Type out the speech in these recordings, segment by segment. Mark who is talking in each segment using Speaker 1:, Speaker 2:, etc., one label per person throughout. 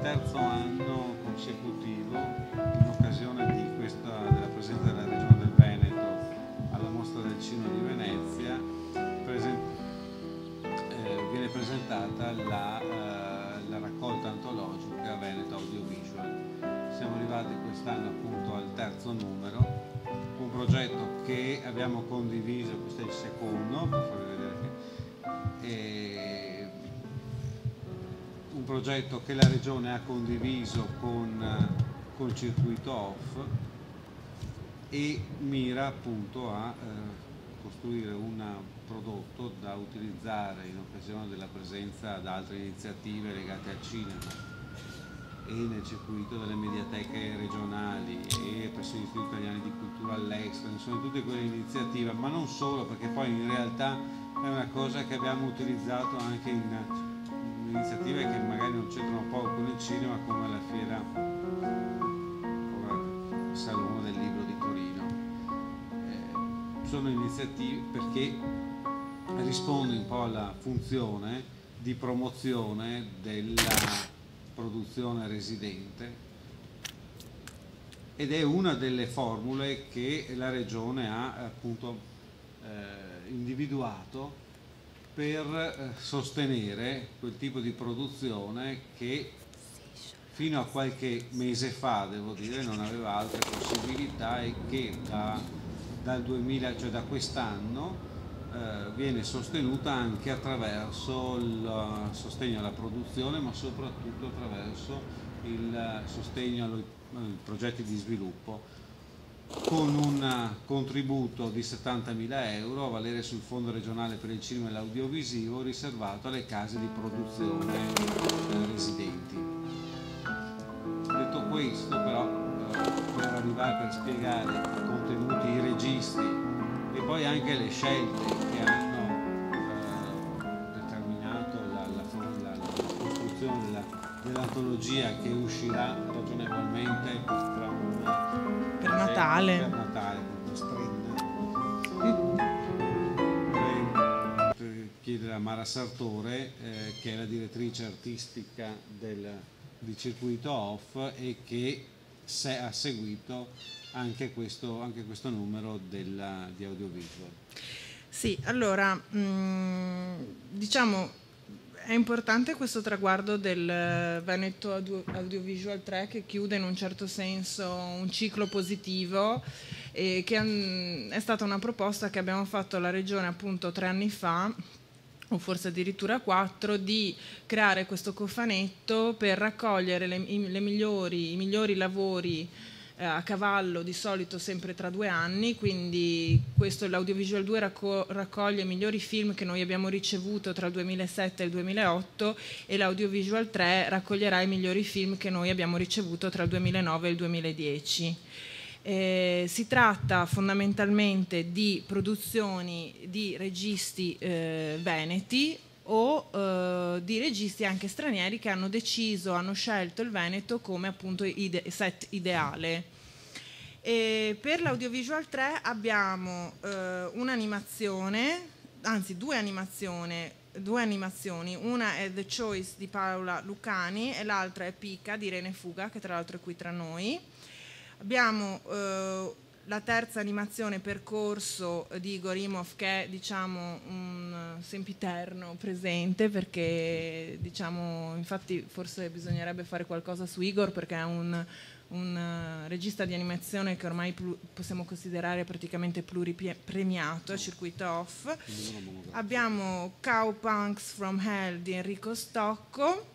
Speaker 1: terzo anno consecutivo, in occasione della presenza della Regione del Veneto alla Mostra del Cinema di Venezia, viene presentata la raccolta antologica Veneto Audiovisual. Siamo arrivati quest'anno appunto al terzo numero, un progetto che abbiamo condiviso, questo è il secondo, per farvi vedere che un progetto che la Regione ha condiviso con Circuito Off e mira appunto a costruire un prodotto da utilizzare in occasione della presenza ad altre iniziative legate al cinema e nel circuito delle mediateche regionali e presso gli istituti italiani di cultura all'estero, insomma tutte quelle iniziative, ma non solo, perché poi in realtà è una cosa che abbiamo utilizzato anche in iniziative che magari non c'entrano poco con il cinema, come la fiera, come il Salone del Libro di Torino. Sono iniziative perché rispondono un po' alla funzione di promozione della produzione residente ed è una delle formule che la Regione ha appunto individuato per sostenere quel tipo di produzione che fino a qualche mese fa, devo dire, non aveva altre possibilità e che dal 2000, cioè da quest'anno, viene sostenuta anche attraverso il sostegno alla produzione, ma soprattutto attraverso il sostegno ai progetti di sviluppo, con un contributo di 70.000 euro a valere sul Fondo regionale per il cinema e l'audiovisivo riservato alle case di produzione residenti. Detto questo, però, per spiegare i contenuti, i registi e poi anche le scelte che hanno determinato la costruzione dell'antologia che uscirà ragionevolmente
Speaker 2: per Natale.
Speaker 1: Per Natale, vorrei chiedere a Mara Sartore, che è la direttrice artistica di Circuito Off e che ha seguito anche questo numero di audiovisual.
Speaker 2: Sì, allora, diciamo, è importante questo traguardo del Veneto Audiovisual 3 che chiude in un certo senso un ciclo positivo e che è stata una proposta che abbiamo fatto alla Regione appunto 3 anni fa, o forse addirittura 4, di creare questo cofanetto per raccogliere i migliori lavori a cavallo, di solito sempre tra 2 anni, quindi questo l'Audiovisual 2 raccoglie i migliori film che noi abbiamo ricevuto tra il 2007 e il 2008 e l'Audiovisual 3 raccoglierà i migliori film che noi abbiamo ricevuto tra il 2009 e il 2010. Si tratta fondamentalmente di produzioni di registi veneti o di registi anche stranieri che hanno scelto il Veneto come appunto set ideale. Per l'Audiovisual 3 abbiamo un'animazione, anzi due animazioni, una è The Choice di Paola Lucani e l'altra è Pica di Irene Fuga, che tra l'altro è qui tra noi. Abbiamo la terza animazione Percorso di Igor Imhoff, che è diciamo un sempiterno presente, perché diciamo infatti forse bisognerebbe fare qualcosa su Igor, perché è un regista di animazione che ormai possiamo considerare praticamente pluripremiato a Circuito Off. Abbiamo Cowpunks from Hell di Enrico Stocco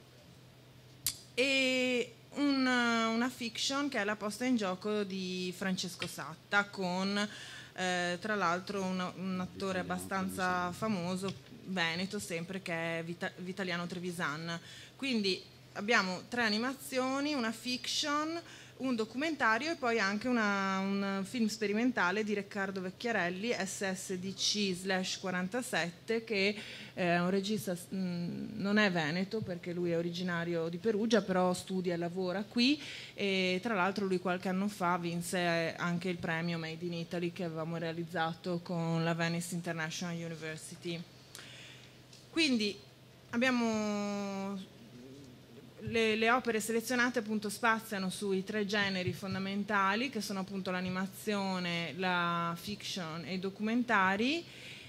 Speaker 2: e una fiction che è La posta in gioco di Francesco Satta, con tra l'altro un attore abbastanza famoso, veneto sempre, che è Vitaliano Trevisan. Quindi abbiamo 3 animazioni, una fiction, un documentario e poi anche un film sperimentale di Riccardo Vecchiarelli, SSDC/47, che è un regista, non è veneto perché lui è originario di Perugia, però studia e lavora qui, e tra l'altro lui qualche anno fa vinse anche il premio Made in Italy che avevamo realizzato con la Venice International University. Quindi abbiamo le opere selezionate appunto spaziano sui 3 generi fondamentali che sono appunto l'animazione, la fiction e i documentari,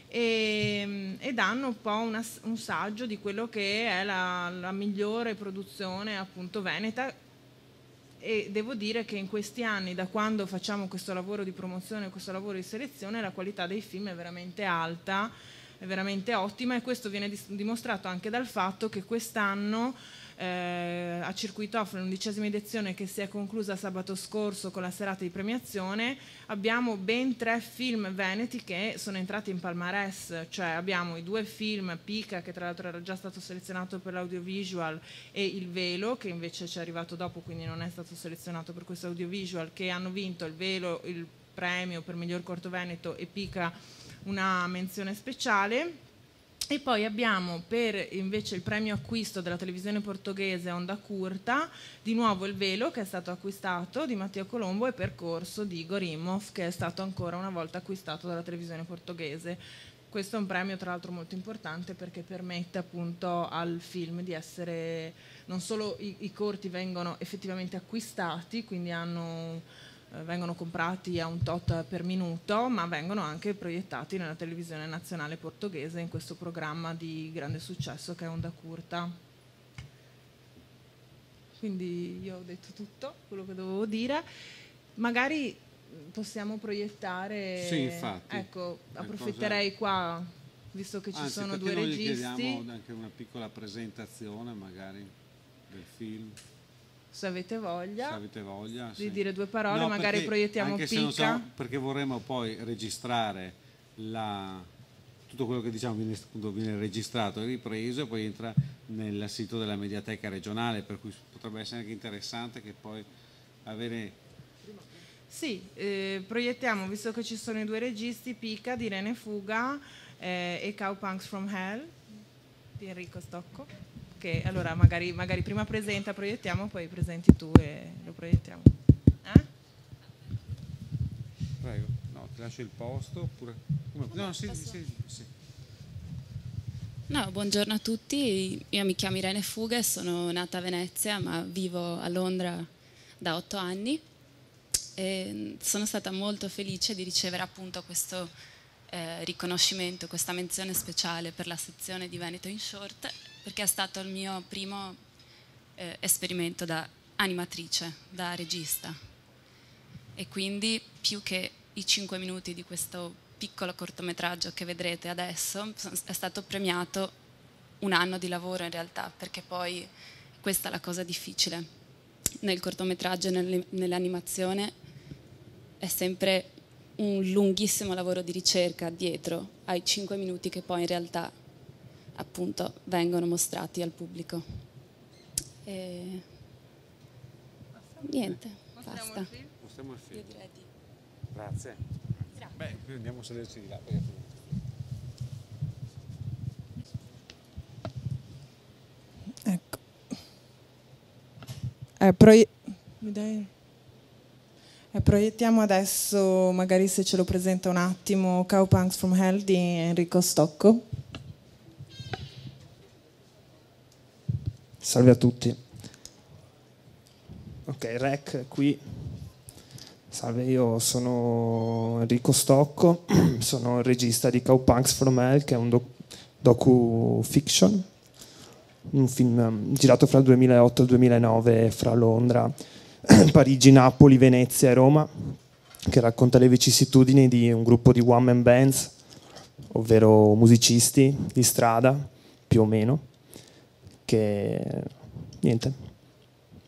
Speaker 2: e danno un po' un saggio di quello che è la migliore produzione appunto veneta. E devo dire che in questi anni, da quando facciamo questo lavoro di promozione, questo lavoro di selezione, la qualità dei film è veramente alta, è veramente ottima, e questo viene dimostrato anche dal fatto che quest'anno a Circuito Off, l'11ª edizione che si è conclusa sabato scorso con la serata di premiazione, abbiamo ben 3 film veneti che sono entrati in palmarès, cioè abbiamo i 2 film Pica, che tra l'altro era già stato selezionato per l'audiovisual, e Il Velo, che invece ci è arrivato dopo, quindi non è stato selezionato per questo audiovisual, che hanno vinto Il Velo il premio per miglior corto veneto e Pica una menzione speciale. E poi abbiamo per invece il premio acquisto della televisione portoghese Onda Curta, di nuovo Il Velo, che è stato acquistato, di Matteo Colombo, e Percorso di Igor Imhoff, che è stato ancora una volta acquistato dalla televisione portoghese. Questo è un premio tra l'altro molto importante, perché permette appunto al film di essere, non solo i corti vengono effettivamente acquistati, quindi vengono comprati a un tot per minuto, ma vengono anche proiettati nella televisione nazionale portoghese in questo programma di grande successo che è Onda Curta. Quindi io ho detto tutto quello che dovevo dire, magari possiamo proiettare.
Speaker 1: Sì, infatti.
Speaker 2: Ecco, approfitterei qua, visto che ci sono 2 registi.
Speaker 1: Gli chiediamo anche una piccola presentazione magari del film.
Speaker 2: Se avete voglia,
Speaker 1: di
Speaker 2: sì, dire 2 parole, no, magari proiettiamo
Speaker 1: anche
Speaker 2: Pica.
Speaker 1: Se non so, perché vorremmo poi registrare tutto quello che diciamo viene registrato e ripreso, e poi entra nel sito della Mediateca regionale, per cui potrebbe essere anche interessante che poi avere...
Speaker 2: Sì, proiettiamo, visto che ci sono i 2 registi, Pica di Irene Fuga e Cowpunks from Hell di Enrico Stocco. Che allora magari prima proiettiamo, poi presenti tu e lo proiettiamo.
Speaker 1: Prego, no, ti lascio il posto oppure... No, sì.
Speaker 3: No, buongiorno a tutti, io mi chiamo Irene Fuga e sono nata a Venezia, ma vivo a Londra da 8 anni, e sono stata molto felice di ricevere appunto questo riconoscimento, questa menzione speciale per la sezione di Veneto in Short, perché è stato il mio primo esperimento da animatrice, da regista, e quindi più che i 5 minuti di questo piccolo cortometraggio che vedrete adesso, è stato premiato un anno di lavoro in realtà, perché poi questa è la cosa difficile nel cortometraggio e nell'animazione, è sempre un lunghissimo lavoro di ricerca dietro ai 5 minuti che poi in realtà appunto vengono mostrati al pubblico. E niente, basta.
Speaker 1: Mostriamo il film.
Speaker 3: Io direi di...
Speaker 1: Grazie. Beh, andiamo a sederci di là.
Speaker 2: Ecco. Proiettiamo adesso, magari se ce lo presenta un attimo, Cowpunks from Hell di Enrico Stocco.
Speaker 4: Salve a tutti. Ok, rec qui. Salve, io sono Enrico Stocco, sono il regista di Cowpunks from Hell, che è un docu-fiction, un film girato fra il 2008 e il 2009 fra Londra, Parigi, Napoli, Venezia e Roma, che racconta le vicissitudini di un gruppo di one-man bands, ovvero musicisti di strada, più o meno, che niente,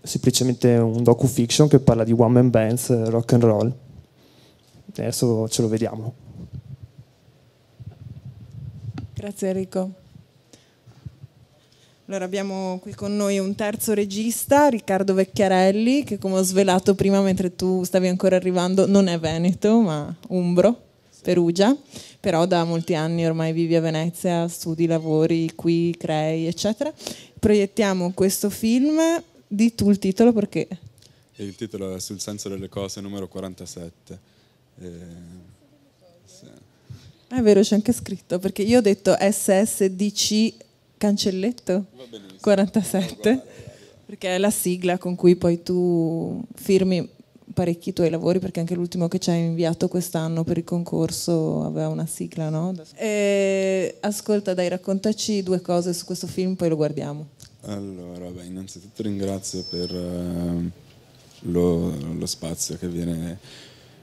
Speaker 4: semplicemente un docu-fiction che parla di one-man bands, rock and roll. Adesso ce lo vediamo.
Speaker 2: Grazie Enrico. Allora abbiamo qui con noi un terzo regista, Riccardo Vecchiarelli, che come ho svelato prima mentre tu stavi ancora arrivando non è veneto ma umbro, Perugia, però da molti anni ormai vivi a Venezia, studi, lavori qui, crei eccetera. Proiettiamo questo film, di tu il titolo perché...
Speaker 5: Il titolo è Sul senso delle cose, numero 47. Sì.
Speaker 2: È vero, c'è anche scritto, perché io ho detto SSDC cancelletto 47. Perché è la sigla con cui poi tu firmi parecchi tuoi lavori, perché anche l'ultimo che ci hai inviato quest'anno per il concorso aveva una sigla, no? Ascolta, dai, raccontaci 2 cose su questo film, poi lo guardiamo.
Speaker 5: Allora, innanzitutto ringrazio per lo spazio che viene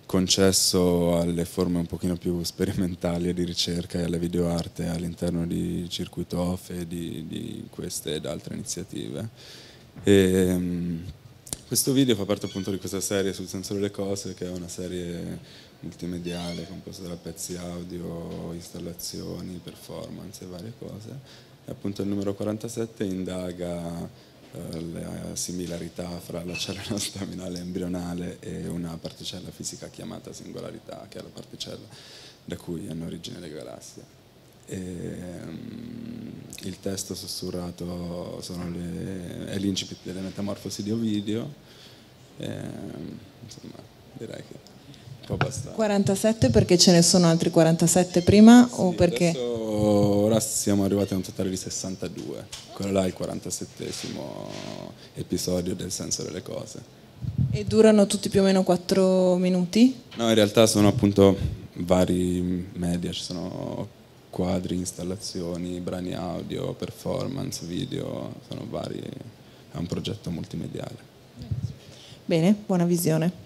Speaker 5: concesso alle forme un pochino più sperimentali e di ricerca e alla videoarte all'interno di Circuito Off e di queste ed altre iniziative. Questo video fa parte appunto di questa serie sul senso delle cose, che è una serie multimediale composta da pezzi audio, installazioni, performance e varie cose. E appunto il numero 47 indaga la similarità fra la cellula staminale embrionale e una particella fisica chiamata singolarità, che è la particella da cui hanno origine le galassie. Il testo sussurrato è l'incipit delle metamorfosi di Ovidio, insomma direi che può bastare.
Speaker 2: 47 perché ce ne sono altri 47 prima,
Speaker 5: sì,
Speaker 2: o perché?
Speaker 5: Ora siamo arrivati a un totale di 62, quello là è il 47esimo episodio del senso delle cose.
Speaker 2: E durano tutti più o meno 4 minuti?
Speaker 5: No, in realtà sono appunto vari media, ci sono quadri, installazioni, brani audio, performance, video, sono vari, è un progetto multimediale.
Speaker 2: Bene, buona visione.